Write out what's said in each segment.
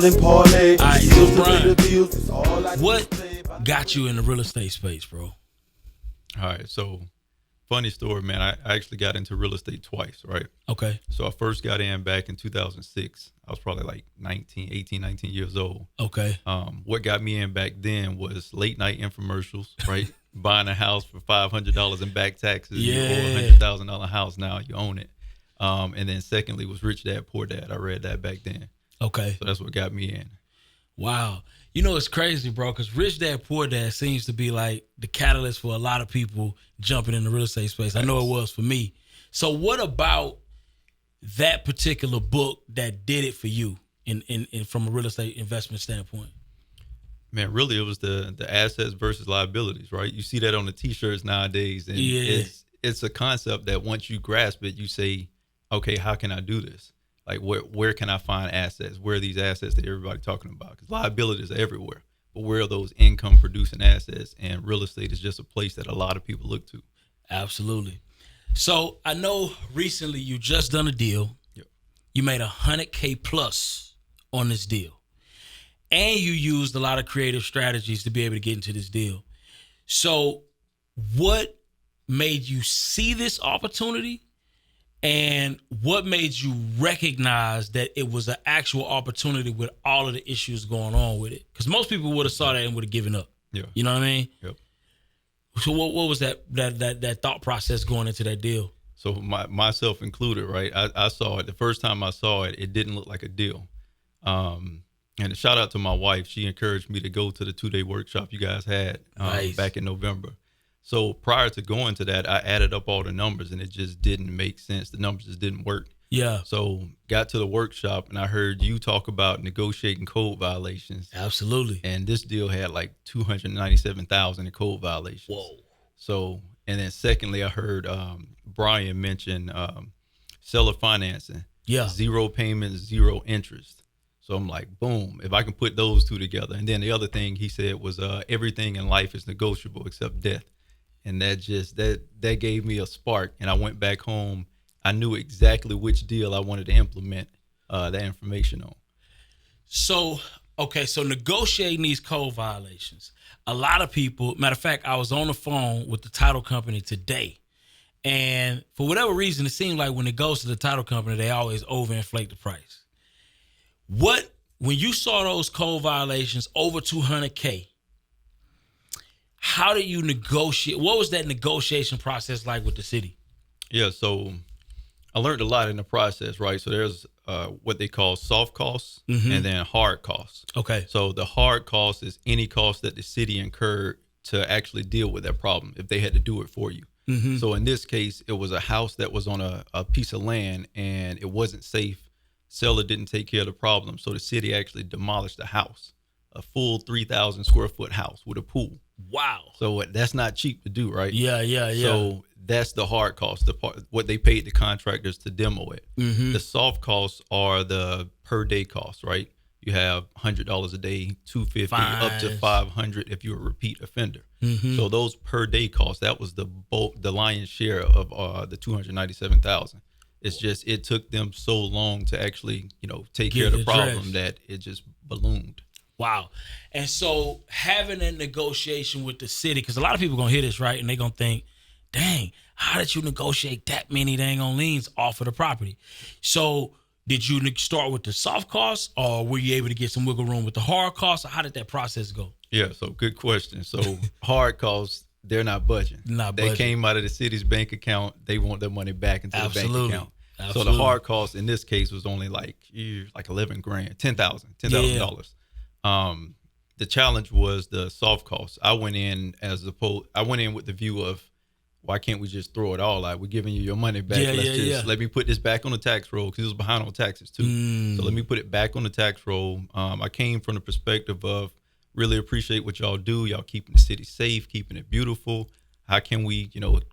and parlay. All right, Bills so to pay Bryan, the bills, it's all I what can say about got you in the real estate space, bro? All right, so funny story, man. I actually got into real estate twice, right? Okay. So I first got in back in 2006. I was probably like 19 years old. Okay. What got me in back then was late night infomercials, right? Buying a house for $500 in back taxes. Yeah. You owe a $100,000 house now, you own it. And then secondly was Rich Dad Poor Dad. I read that back then. Okay. So that's what got me in. Wow. You know, it's crazy, bro, because Rich Dad Poor Dad seems to be like the catalyst for a lot of people jumping in the real estate space. I know it was for me. So what about that particular book that did it for you in from a real estate investment standpoint? Man, really, it was the assets versus liabilities, right? You see that on the T-shirts nowadays, and it's a concept that once you grasp it, you say, okay, how can I do this? Like, where can I find assets? Where are these assets that everybody's talking about? Because liabilities are everywhere, but where are those income-producing assets? And real estate is just a place that a lot of people look to. Absolutely. So I know recently you just done a deal. Yep. You made $100K plus on this deal. And you used a lot of creative strategies to be able to get into this deal. So what made you see this opportunity, and what made you recognize that it was an actual opportunity with all of the issues going on with it? Because most people would have saw that and would have given up. Yeah. You know what I mean? Yep. So what was that thought process going into that deal? So myself included, right? I saw it. The first time I saw it, it didn't look like a deal. And a shout out to my wife. She encouraged me to go to the 2-day workshop you guys had Nice. back in November. So prior to going to that, I added up all the numbers and it just didn't make sense. The numbers just didn't work. Yeah. So got to the workshop and I heard you talk about negotiating code violations. Absolutely. And this deal had like 297,000 in code violations. Whoa. So, and then secondly, I heard Bryan mention seller financing. Yeah. 0 payments, 0 interest. So I'm like, boom, if I can put those two together. And then the other thing he said was everything in life is negotiable except death. And that just, that gave me a spark. And I went back home. I knew exactly which deal I wanted to implement that information on. So, okay, so negotiating these code violations. A lot of people, matter of fact, I was on the phone with the title company today. And for whatever reason, it seemed like when it goes to the title company, they always overinflate the price. When you saw those code violations over 200K, how do you negotiate? What was that negotiation process like with the city? Yeah, so I learned a lot in the process, right? So there's what they call soft costs and then hard costs. Okay. So the hard cost is any cost that the city incurred to actually deal with that problem if they had to do it for you. So in this case, it was a house that was on a piece of land and it wasn't safe. Seller didn't take care of the problem. So the city actually demolished the house, a full 3,000 square foot house with a pool. Wow. So that's not cheap to do, right? Yeah. So that's the hard cost, the part, what they paid the contractors to demo it. The soft costs are the per day costs, right? You have $100 a day, $250 up to $500 if you're a repeat offender. So those per day costs, that was the lion's share of the 297,000. It's just, it took them so long to actually, take care of the problem that it just ballooned. Wow. And so having a negotiation with the city, because a lot of people going to hear this, right? And they're going to think, dang, how did you negotiate that many dang on liens off of the property? So did you start with the soft costs, or were you able to get some wiggle room with the hard costs? Or how did that process go? Yeah, so good question. So hard costs, they're not budging. They came out of the city's bank account. They want their money back into the bank account. So the hard cost in this case was only like $11,000, $10,000. The challenge was the soft costs. I went in with the view of, why can't we just throw it all out? We're giving you your money back. Let me put this back on the tax roll, because it was behind on taxes too. So let me put it back on the tax roll. I came from the perspective of really appreciate what y'all do. Y'all keeping the city safe, keeping it beautiful. How can we,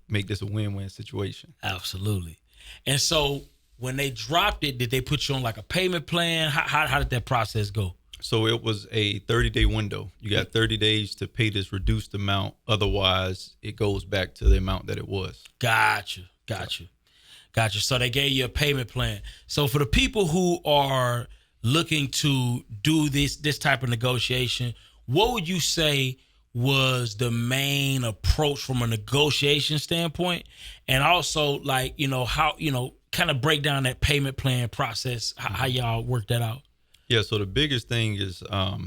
make this a win-win situation? Absolutely. And so when they dropped it, did they put you on like a payment plan? How did that process go? So it was a 30-day window. You got 30 days to pay this reduced amount. Otherwise, it goes back to the amount that it was. Gotcha. So they gave you a payment plan. So for the people who are looking to do this type of negotiation, what would you say was the main approach from a negotiation standpoint? And also, like, how, kind of break down that payment plan process, how y'all work that out? Yeah, so the biggest thing is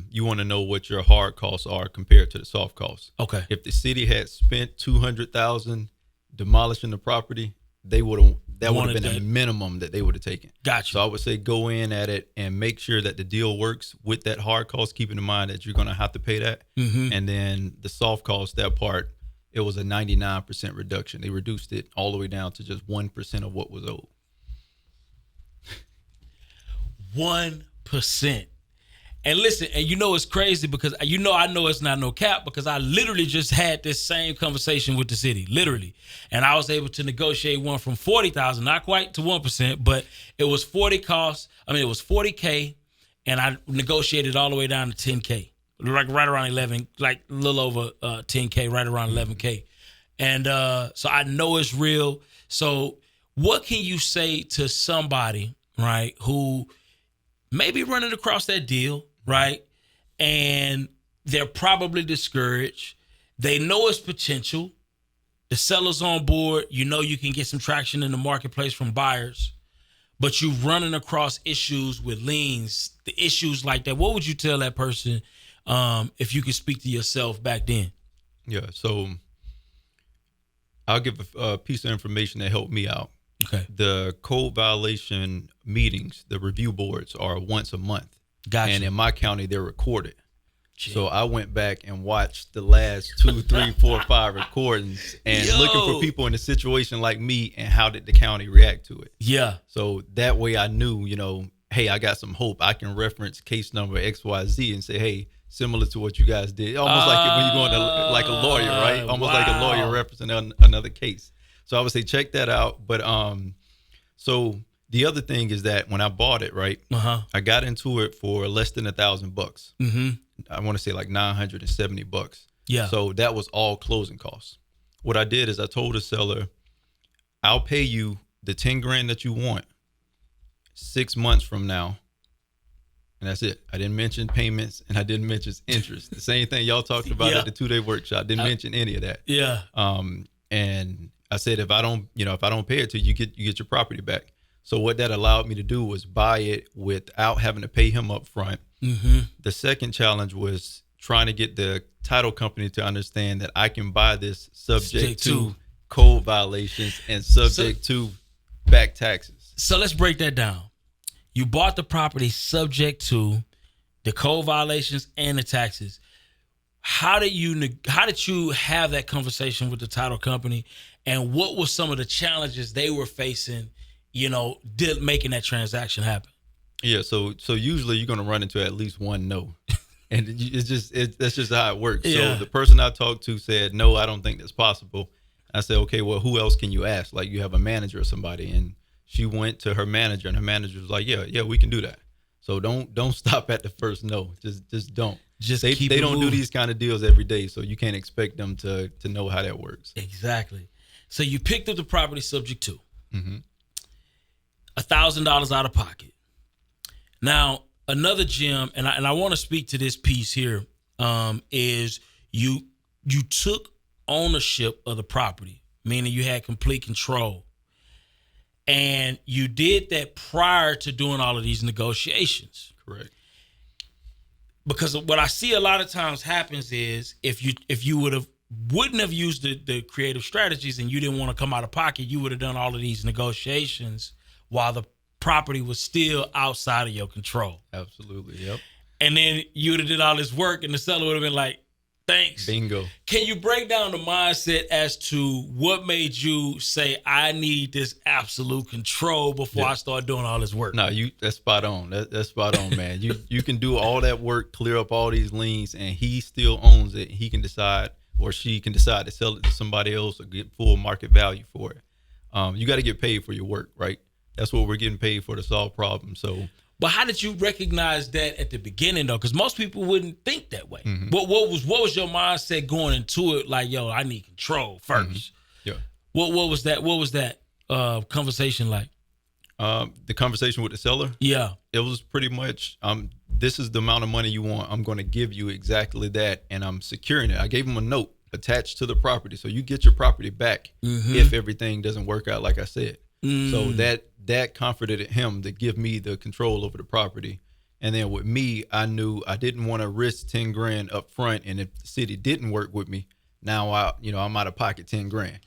you want to know what your hard costs are compared to the soft costs. Okay. If the city had spent $200,000 demolishing the property, that would have been a minimum that they would have taken. Gotcha. So I would say go in at it and make sure that the deal works with that hard cost, keeping in mind that you're going to have to pay that. Mm-hmm. And then the soft cost, that part, it was a 99% reduction. They reduced it all the way down to just 1% of what was owed. 1%. And listen, and it's crazy because I know it's not no cap, because I literally just had this same conversation with the city, literally. And I was able to negotiate one from 40,000, not quite to 1%, but it was 40 costs. I mean, it was 40K, and I negotiated all the way down to 10K, like right around 11, like a little over 10K, right around 11K. And so I know it's real. So what can you say to somebody, right, who maybe running across that deal, right? And they're probably discouraged. They know it's potential. The seller's on board. You can get some traction in the marketplace from buyers, but you're running across issues with liens, the issues like that. What would you tell that person if you could speak to yourself back then? Yeah, so I'll give a piece of information that helped me out. Okay. The code violation meetings, the review boards, are once a month. Gotcha. And in my county, they're recorded. Gee. So I went back and watched the last 2, 3, 4, 5 recordings and looking for people in a situation like me and how did the county react to it. Yeah. So that way I knew, hey, I got some hope. I can reference case number XYZ and say, hey, similar to what you guys did. Almost like when you're going to like a lawyer, right? Almost like a lawyer representing another case. So I would say check that out. But so the other thing is that when I bought it, right, I got into it for less than $1,000. Mm-hmm. I want to say like $970. Yeah. So that was all closing costs. What I did is I told the seller, I'll pay you the 10 grand that you want 6 months from now. And that's it. I didn't mention payments and I didn't mention interest. The same thing y'all talked about at the 2-day workshop. Didn't mention any of that. Yeah. And I said, if I don't pay it to you, you get your property back. So what that allowed me to do was buy it without having to pay him up front. Mm-hmm. The second challenge was trying to get the title company to understand that I can buy this subject to code violations and subject to back taxes. So let's break that down. You bought the property subject to the code violations and the taxes. How did you have that conversation with the title company, and what were some of the challenges they were facing, making that transaction happen? Yeah, so usually you're gonna run into at least one no, and that's just how it works. Yeah. So the person I talked to said, no, I don't think that's possible. I said, okay, well, who else can you ask? Like, you have a manager or somebody, and she went to her manager, and her manager was like, yeah, we can do that. So don't stop at the first no. Just don't. They don't do these kind of deals every day, so you can't expect them to know how that works. Exactly. So you picked up the property subject to $1,000 out of pocket. Now, another gem, and I want to speak to this piece here, is you took ownership of the property, meaning you had complete control. And you did that prior to doing all of these negotiations. Correct. Because what I see a lot of times happens is if you wouldn't have used the creative strategies and you didn't want to come out of pocket, you would have done all of these negotiations while the property was still outside of your control. Absolutely. Yep. And then you would have did all this work and the seller would have been like, thanks. Bingo. Can you break down the mindset as to what made you say, I need this absolute control before I start doing all this work? No, that's spot on. That's spot on, man. You can do all that work, clear up all these liens, and he still owns it. He can decide, or she can decide to sell it to somebody else or get full market value for it. You got to get paid for your work, right? That's what we're getting paid for, to solve problems. So, but how did you recognize that at the beginning, though? Because most people wouldn't think that way. Mm-hmm. What was your mindset going into it? Like, yo, I need control first. Yeah. What was that? What was that conversation like? The conversation with the seller, Yeah. it was pretty much, this is the amount of money you want. I'm going to give you exactly that, and I'm securing it. I gave him a note attached to the property, so you get your property back if everything doesn't work out like I said. So that comforted him to give me the control over the property. And then with me, I knew I didn't want to risk 10 grand up front, and if the city didn't work with me, now I'm out of pocket 10 grand.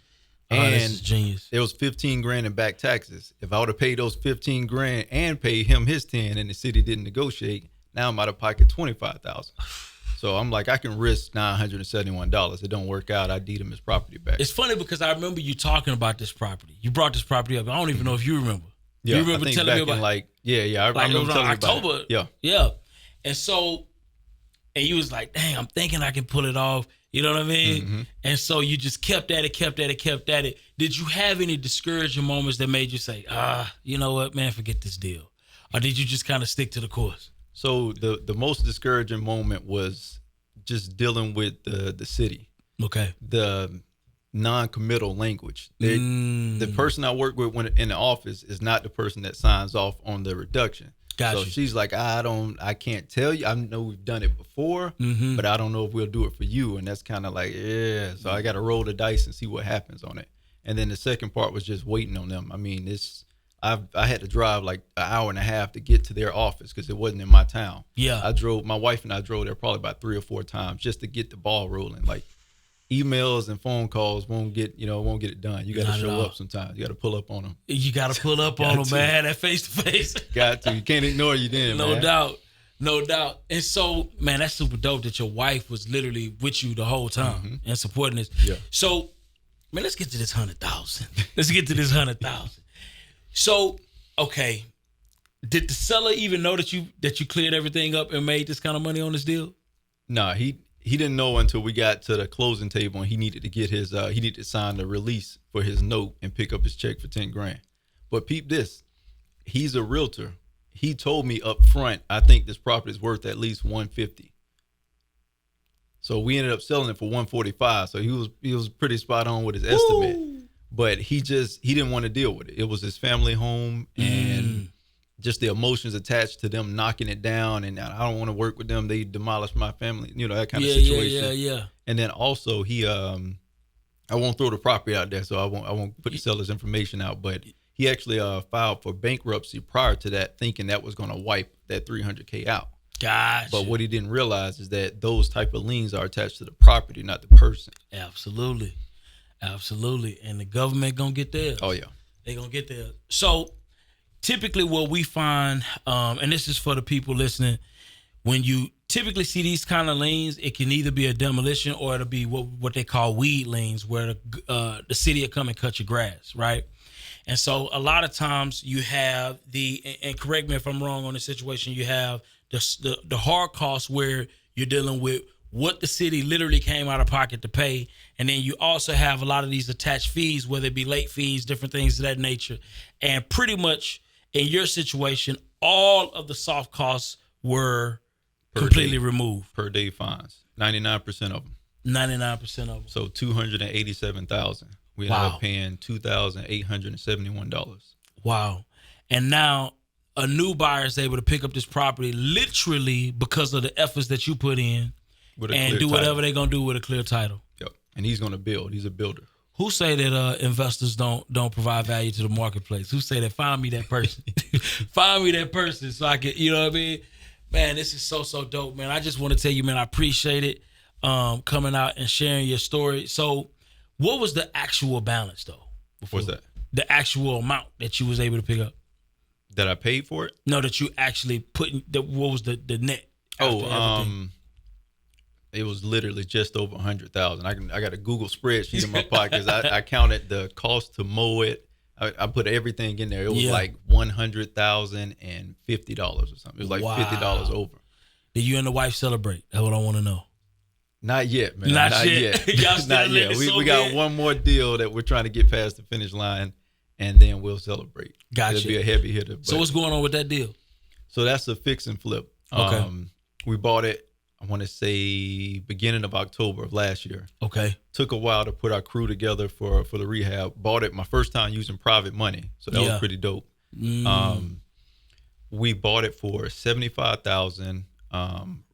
And this is genius. There was 15 grand in back taxes. If I would have paid those 15 grand and paid him his 10 and the city didn't negotiate, now I'm out of pocket 25,000. So I'm like, I can risk $971. It don't work out, I deed him his property back. It's funny because I remember you talking about this property. You brought this property up. I don't even know if you remember. Yeah, you remember I think telling back me about in I remember telling you October. about it. Yeah. Yeah. And so, and you was like, dang, I'm thinking I can pull it off. You know what I mean? And so you just kept at it. Did you have any discouraging moments that made you say, you know what, man, forget this deal? Or did you just kind of stick to the course? So the most discouraging moment was just dealing with the city. Okay. The non-committal language. The person I work with when in the office is not the person that signs off on the reduction. Gotcha. So she's like, I can't tell you. I know we've done it before, but I don't know if we'll do it for you. And that's kind of like, yeah. So I got to roll the dice and see what happens on it. And then the second part was just waiting on them. I mean, I had to drive like an hour and a half to get to their office because it wasn't in my town. Yeah. My wife and I drove there probably about 3 or 4 times just to get the ball rolling. Like emails and phone calls won't get it done. You got to show up sometimes. You got to pull up on them. You got to pull up on them, man. That face to face. Got to. You can't ignore you then, No man. doubt. And so, man, that's super dope that your wife was literally with you the whole time and supporting this. Yeah. So, man, let's get to this 100,000. Let's get to this 100,000. So, okay, did the seller even know that you cleared everything up and made this kind of money on this deal? Nah, he didn't know until we got to the closing table and he needed to get his he needed to sign the release for his note and pick up his check for 10 grand. But peep this, he's a realtor. He told me up front, I think this property is worth at least 150. So we ended up selling it for 145. So he was pretty spot on with his estimate. But he didn't want to deal with it. It was his family home and just the emotions attached to them knocking it down, and I don't want to work with them. They demolished my family, that kind of situation. Yeah. And then also he, I won't throw the property out there, so I won't put the seller's information out. But he actually filed for bankruptcy prior to that, thinking that was going to wipe that $300K out. Gotcha. But what he didn't realize is that those type of liens are attached to the property, not the person. Absolutely. And the government gonna get theirs. Oh yeah, they gonna get theirs. So typically what we find, and this is for the people listening, when you typically see these kind of liens, it can either be a demolition or it'll be what they call weed liens, where the city will come and cut your grass, right? And so a lot of times you have and correct me if I'm wrong on the situation, you have the hard costs where you're dealing with what the city literally came out of pocket to pay. And then you also have a lot of these attached fees, whether it be late fees, different things of that nature. And pretty much in your situation, all of the soft costs were completely removed. Per day fines, 99% of them. 99% of them. So 287,000. We ended up paying $2,871. Wow. And now a new buyer is able to pick up this property literally because of the efforts that you put in and do whatever they're going to do with a clear title. Yep. And he's going to build. He's a builder. Who say that investors don't provide value to the marketplace? Who say that? Find me that person. Find me that person so I can, you know what I mean? Man, this is so dope, man. I just want to tell you, man, I appreciate it coming out and sharing your story. So what was the actual balance, though? What's that? The actual amount that you was able to pick up. That I paid for it? No, that you actually put in, what was the net? It was literally just over 100,000. I got a Google spreadsheet in my pocket. I counted the cost to mow it. I put everything in there. It was like $100,050 or something. It was like $50 over. Did you and the wife celebrate? That's what I want to know. Not yet, man. Not yet. Y'all still Not yet. So we got one more deal that we're trying to get past the finish line, and then we'll celebrate. Gotcha. It'll be a heavy hitter. So what's going on with that deal? So that's a fix and flip. Okay. We bought it, I want to say beginning of October of last year. Okay. Took a while to put our crew together for the rehab. Bought it my first time using private money. So that was pretty dope. We bought it for $75,000.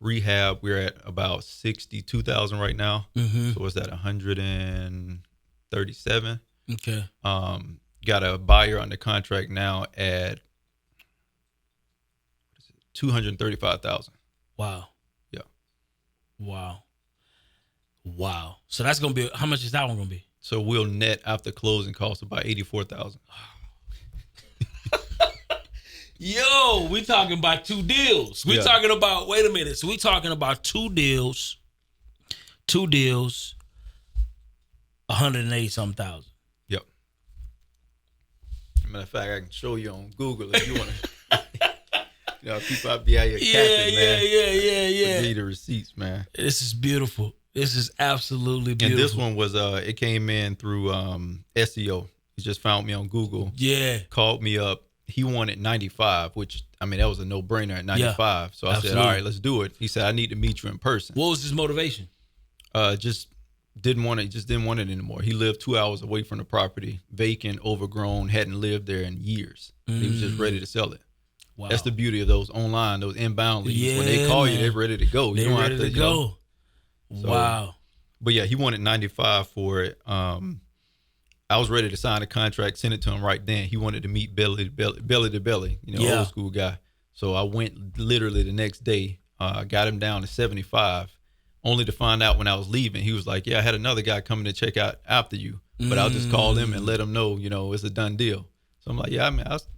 Rehab, we're at about $62,000 right now. So what's that? 137. Okay. Got a buyer under contract now at $235,000. Wow. Yeah. Wow. So that's gonna be, how much is that one gonna be? So we'll net after closing costs about $84,000. Yo, we talking about 2 deals. We Yeah. talking about, wait a minute. So we talking about 2 deals, 180 something thousand. Yep. Matter of fact, I can show you on Google if you want to. People out be out here capping, man. Yeah. Need the receipts, man. This is beautiful. This is absolutely beautiful. And this one was it came in through SEO. He just found me on Google. Yeah. Called me up. He wanted 95, which that was a no-brainer at 95. Yeah, so I said, all right, let's do it. He said, I need to meet you in person. What was his motivation? Just didn't want it anymore. He lived 2 hours away from the property, vacant, overgrown, hadn't lived there in years. He was just ready to sell it. Wow. That's the beauty of those online, those inbound leads. Yeah, when they call man. you, they're ready to go. They're ready to go. Wow. But yeah, he wanted 95 for it. I was ready to sign a contract, send it to him right then. He wanted to meet belly to belly, old school guy. So I went literally the next day, got him down to 75, only to find out when I was leaving, he was like, yeah, I had another guy coming to check out after you, but I'll just call him and let him know, it's a done deal. So I'm like, yeah,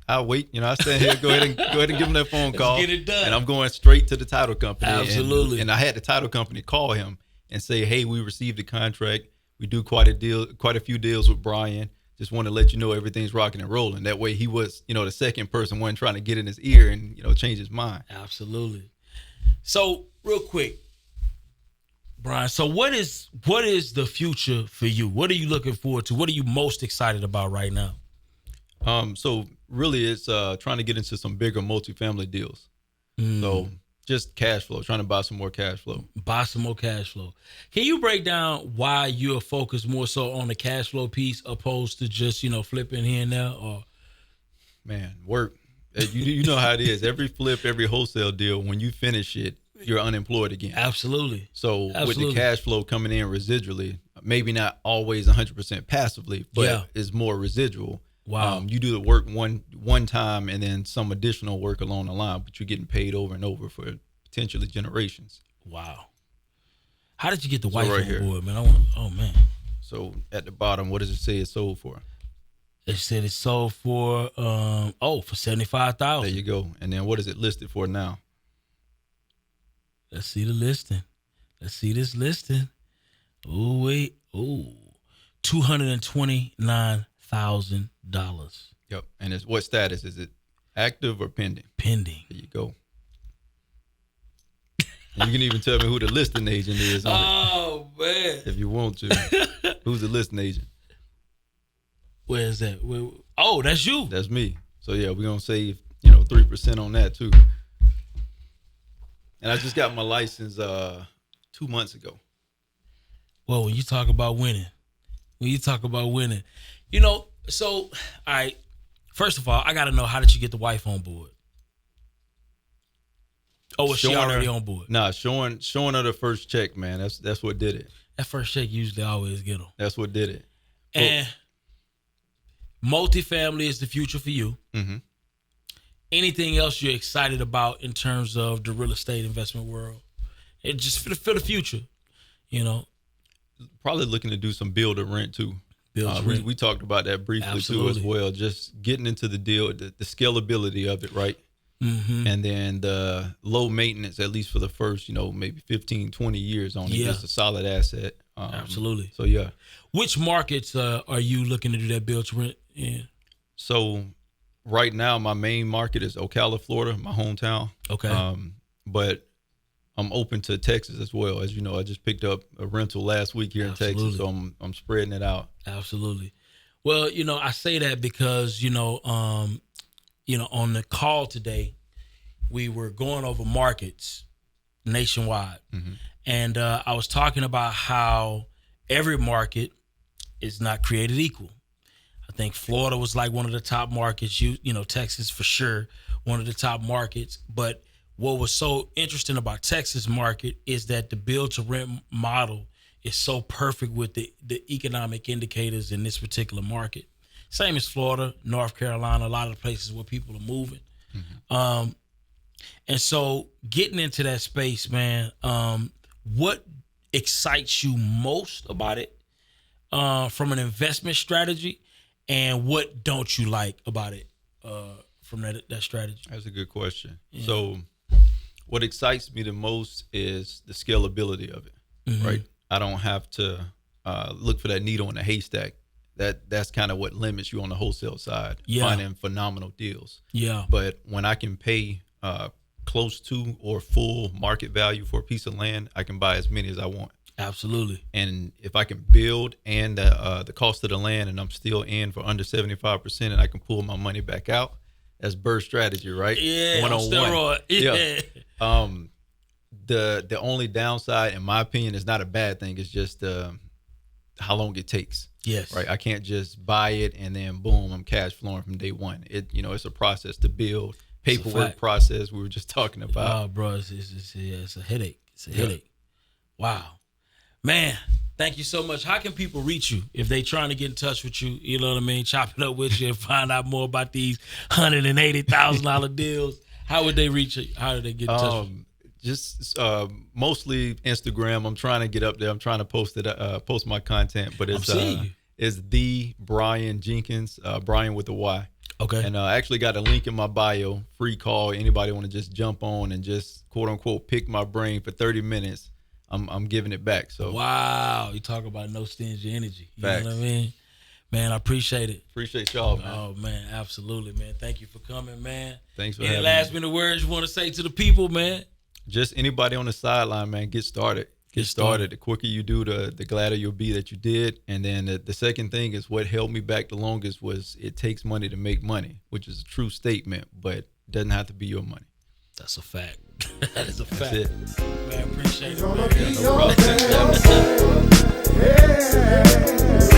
I'll wait. I stand here, go ahead and give him that phone call. Let's get it done. And I'm going straight to the title company. Absolutely. And I had the title company call him and say, hey, we received the contract. We do quite a few deals with Bryan. Just want to let you know everything's rocking and rolling. That way he was, the second person, wasn't trying to get in his ear and, change his mind. Absolutely. So real quick, Bryan, so what is the future for you? What are you looking forward to? What are you most excited about right now? So really it's trying to get into some bigger multifamily deals. So just cash flow, trying to buy some more cash flow. Buy some more cash flow. Can you break down why you're focused more so on the cash flow piece opposed to just, flipping here and there? Or man, work. You know how it is. Every flip, every wholesale deal, when you finish it, you're unemployed again. Absolutely. So with the cash flow coming in residually, maybe not always 100% passively, but it's more residual. Wow. You do the work one time and then some additional work along the line, but you're getting paid over and over for potentially generations. Wow. How did you get the wife right on here. board, man? Oh, man. So at the bottom, what does it say it's sold for? It said it's sold for for $75,000. There you go. And then what is it listed for now? Let's see the listing. Let's see this listing. Oh, wait. Oh, $229,000. Yep. And it's what status? Is it active or pending? Pending. There you go. And you can even tell me who the listing agent is on Oh, man. it if you want to. Who's the listing agent? Where is that? Oh, that's you. That's me. So yeah, we're gonna save 3% on that too. And I just got my license 2 months ago. Well, when you talk about winning, so all right. First of all, I got to know, how did you get the wife on board? Oh, was she already on board? Nah, showing her the first check, man. That's what did it. That first check usually always get them. That's what did it. And multifamily is the future for you. Mm-hmm. Anything else you're excited about in terms of the real estate investment world? It just for the future, Probably looking to do some build to rent too. We talked about that briefly too as well. Just getting into the deal, the scalability of it, right? Mm-hmm. And then the low maintenance, at least for the first, maybe 15, 20 years on it. Just a solid asset. Absolutely. So, yeah. Which markets are you looking to do that build to rent in? So, right now, my main market is Ocala, Florida, my hometown. Okay. But I'm open to Texas as well. As you know, I just picked up a rental last week here in Texas, so I'm spreading it out. Absolutely. Well, I say that because, on the call today, we were going over markets nationwide. Mm-hmm. And I was talking about how every market is not created equal. I I think Florida was like one of the top markets. You know, Texas for sure, one of the top markets. But what was so interesting about Texas market is that the build to rent model is so perfect with the economic indicators in this particular market. Same as Florida, North Carolina, a lot of the places where people are moving. And so getting into that space, man, what excites you most about it from an investment strategy, and what don't you like about it from that strategy? That's a good question. Yeah. So what excites me the most is the scalability of it, right? I don't have to look for that needle in a haystack. That's kind of what limits you on the wholesale side, finding phenomenal deals. Yeah. But when I can pay close to or full market value for a piece of land, I can buy as many as I want. Absolutely. And if I can build and the cost of the land, and I'm still in for under 75%, and I can pull my money back out, that's bird strategy, right? Yeah, one-on-one. Yeah. The only downside, in my opinion, is not a bad thing. It's just how long it takes. Yes. Right. I can't just buy it and then boom, I'm cash flowing from day one. It's a process to build, paperwork process we were just talking about. Oh, bro, it's a headache. It's a headache. Wow. Man, thank you so much. How can people reach you if they trying to get in touch with you? You know what I mean? Chop it up with you and find out more about these $180,000 deals. How would they reach you? How do they get in touch with you? Just mostly Instagram. I'm trying to get up there. I'm trying to post my content, but it's the Bryan Jenkins, Bryan with a Y. Okay. And I actually got a link in my bio, free call. Anybody want to just jump on and just quote unquote pick my brain for 30 minutes. I'm giving it back. So wow, you talk about no stingy energy. You Facts. know what I mean? Man, I appreciate it. Appreciate y'all, man. Oh man, absolutely, man. Thank you for coming, man. Thanks for having me. Any last minute words you want to say to the people, man? Just anybody on the sideline, man, get started. Get started. The quicker you do, the gladder you'll be that you did. And then the second thing is what held me back the longest was it takes money to make money, which is a true statement, but it doesn't have to be your money. That's a fact. That is a fact. That's it. Man, appreciate it, Gonna man. be your best. Yeah.